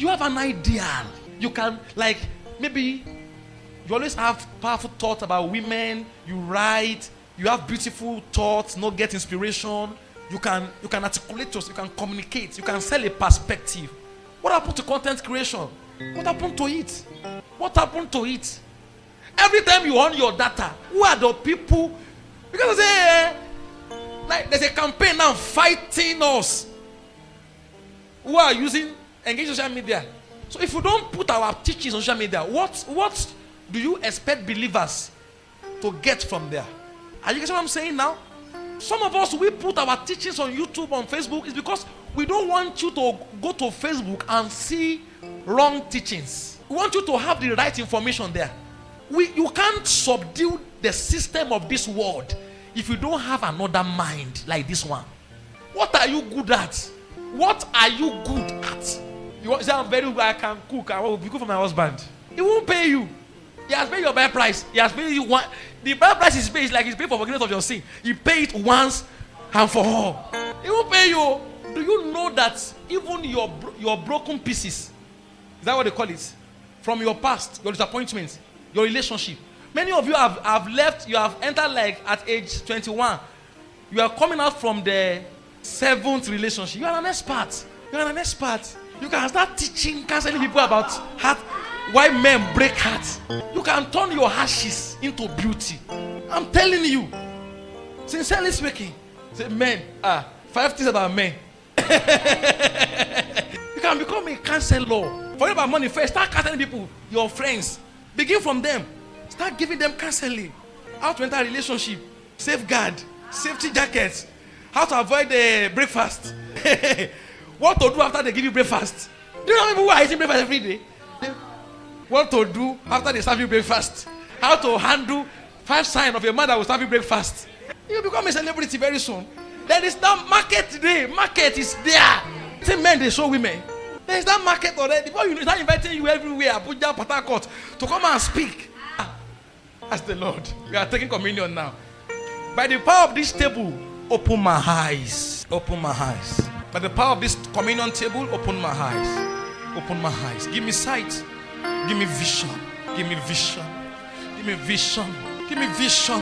You have an ideal. You can, like, maybe you always have powerful thoughts about women. You write. You have beautiful thoughts. Not get inspiration. You can articulate yourself. You can communicate. You can sell a perspective. What happened to content creation? What happened to it? What happened to it? Every time you on your data, who are the people? Because like there's a campaign now fighting us who are using engaged social media. So if you don't put our teachings on social media, what do you expect believers to get from there? Are you getting what I'm saying now? Some of us, we put our teachings on YouTube, on Facebook, is because we don't want you to go to Facebook and see wrong teachings. We want you to have the right information there. You can't subdue the system of this world if you don't have another mind like this one. What are you good at? What are you good at? You say, I'm very good, I can cook, I will be good for my husband. He won't pay you. He has paid your buy price. He has paid you one. The buy price is paid, like he's paid for forgiveness of your sin. He paid it once and for all. He won't pay you. Do you know that even your broken pieces, is that what they call it? From your past, your disappointments, your relationship. Many of you have left, you have entered like at age 21. You are coming out from the 7th relationship. You are an expert. You are an expert. You can start teaching, counseling people about why men break hearts. You can turn your ashes into beauty. I'm telling you. Sincerely speaking. Say men, 5 things about men. You can become a counselor. Forget about money first. Start counseling people, your friends. Begin from them. Start giving them counseling. How to enter a relationship. Safeguard. Safety jackets. How to avoid the breakfast. What to do after they give you breakfast. Do you know people who are eating breakfast every day? What to do after they serve you breakfast. How to handle 5 signs of a man that will serve you breakfast. You become a celebrity very soon. There is that market today. Market is there. See men, they show women. There is that market already. Before you start inviting you everywhere, Abuja, Port Harcourt, to come and speak. Ask the Lord. We are taking communion now. By the power of this table, open my eyes. Open my eyes. By the power of this communion table, open my eyes. Open my eyes. Give me sight. Give me vision. Give me vision. Give me vision. Give me vision.